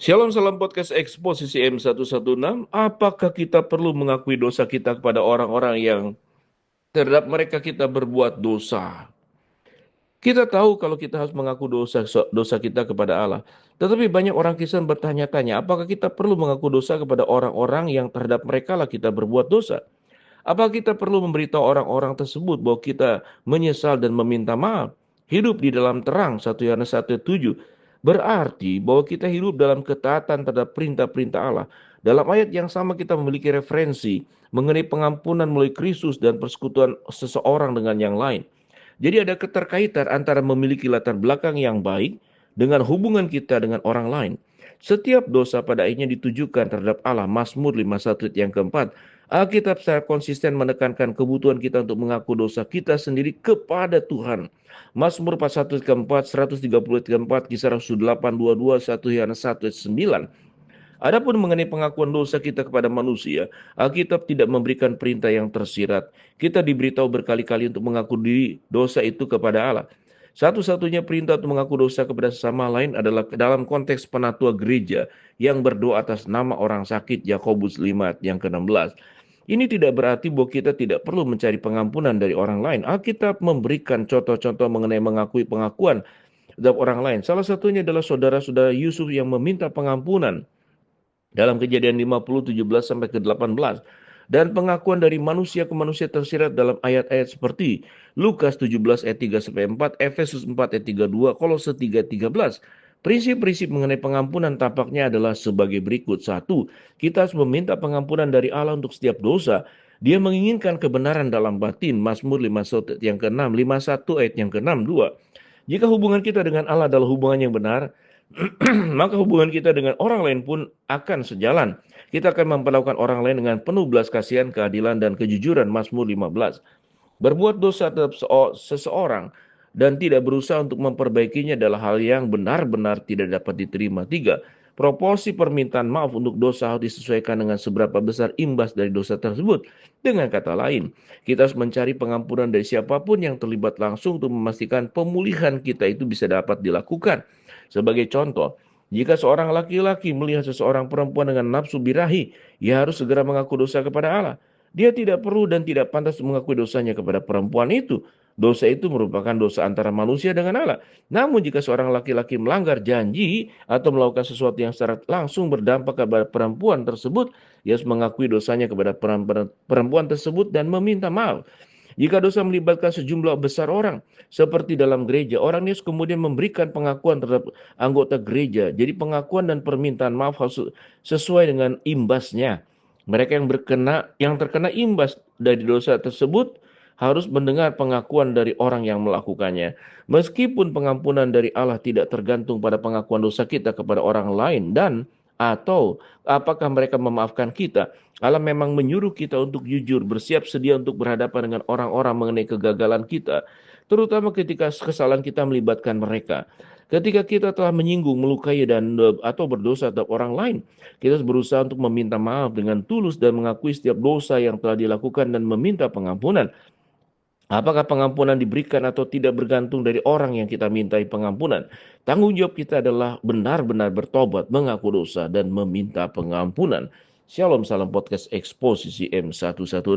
Shalom salam podcast Eksposisi M116. Apakah kita perlu mengakui dosa kita kepada orang-orang yang terhadap mereka kita berbuat dosa? Kita tahu kalau kita harus mengaku dosa kita kepada Allah. Tetapi banyak orang Kristen bertanya-tanya, apakah kita perlu mengaku dosa kepada orang-orang yang terhadap mereka lah kita berbuat dosa? Apakah kita perlu memberitahu orang-orang tersebut bahwa kita menyesal dan meminta maaf? Hidup di dalam terang, 1 Yohanes 1:7. Berarti bahwa kita hidup dalam ketaatan terhadap perintah-perintah Allah. Dalam ayat yang sama kita memiliki referensi mengenai pengampunan melalui Kristus dan persekutuan seseorang dengan yang lain. Jadi ada keterkaitan antara memiliki latar belakang yang baik dengan hubungan kita dengan orang lain. Setiap dosa pada akhirnya ditujukan terhadap Allah. Mazmur 51 ayat yang keempat. Alkitab secara konsisten menekankan kebutuhan kita untuk mengaku dosa kita sendiri kepada Tuhan. Mazmur 41 ayat keempat, 130 ayat keempat, Kisah Rasul 8:22, 1 Yohanes 1 ayat 9. Adapun mengenai pengakuan dosa kita kepada manusia, Alkitab tidak memberikan perintah yang tersirat. Kita diberitahu berkali-kali untuk mengaku diri dosa itu kepada Allah. Satu-satunya perintah untuk mengaku dosa kepada sesama lain adalah dalam konteks penatua gereja yang berdoa atas nama orang sakit, Yakobus 5 yang ke-16. Ini tidak berarti bahwa kita tidak perlu mencari pengampunan dari orang lain. Alkitab memberikan contoh-contoh mengenai mengakui pengakuan terhadap orang lain. Salah satunya adalah saudara-saudara Yusuf yang meminta pengampunan dalam Kejadian 50:17 sampai ke 18. Dan pengakuan dari manusia ke manusia tersirat dalam ayat-ayat seperti Lukas 17 ayat 3 sampai 4, Efesus 4 ayat 32, Kolose 3:13. Prinsip-prinsip mengenai pengampunan tampaknya adalah sebagai berikut. Satu, kita harus meminta pengampunan dari Allah untuk setiap dosa. Dia menginginkan kebenaran dalam batin. Mazmur 51 ayat yang ke-6, 51 ayat yang ke-6, 2. Jika hubungan kita dengan Allah adalah hubungan yang benar, maka hubungan kita dengan orang lain pun akan sejalan. Kita akan memperlakukan orang lain dengan penuh belas kasihan, keadilan, dan kejujuran. Mazmur 15. Berbuat dosa terhadap seseorang dan tidak berusaha untuk memperbaikinya adalah hal yang benar-benar tidak dapat diterima. Tiga, proporsi permintaan maaf untuk dosa harus disesuaikan dengan seberapa besar imbas dari dosa tersebut. Dengan kata lain, kita harus mencari pengampunan dari siapapun yang terlibat langsung untuk memastikan pemulihan kita itu bisa dapat dilakukan. Sebagai contoh, jika seorang laki-laki melihat seseorang perempuan dengan nafsu birahi, ia harus segera mengaku dosa kepada Allah. Dia tidak perlu dan tidak pantas mengakui dosanya kepada perempuan itu. Dosa itu merupakan dosa antara manusia dengan Allah. Namun jika seorang laki-laki melanggar janji atau melakukan sesuatu yang secara langsung berdampak kepada perempuan tersebut, ia harus mengakui dosanya kepada perempuan tersebut dan meminta maaf. Jika dosa melibatkan sejumlah besar orang, seperti dalam gereja, orang ini kemudian memberikan pengakuan terhadap anggota gereja. Jadi pengakuan dan permintaan maaf harus sesuai dengan imbasnya. Mereka yang terkena imbas dari dosa tersebut harus mendengar pengakuan dari orang yang melakukannya. Meskipun pengampunan dari Allah tidak tergantung pada pengakuan dosa kita kepada orang lain dan atau apakah mereka memaafkan kita. Allah memang menyuruh kita untuk jujur, bersiap sedia untuk berhadapan dengan orang-orang mengenai kegagalan kita, terutama ketika kesalahan kita melibatkan mereka. Ketika kita telah menyinggung, melukai atau berdosa terhadap orang lain, kita harus berusaha untuk meminta maaf dengan tulus dan mengakui setiap dosa yang telah dilakukan dan meminta pengampunan. Apakah pengampunan diberikan atau tidak bergantung dari orang yang kita mintai pengampunan. Tanggung jawab kita adalah benar-benar bertobat, mengaku dosa, dan meminta pengampunan. Shalom, salam podcast Eksposisi M116.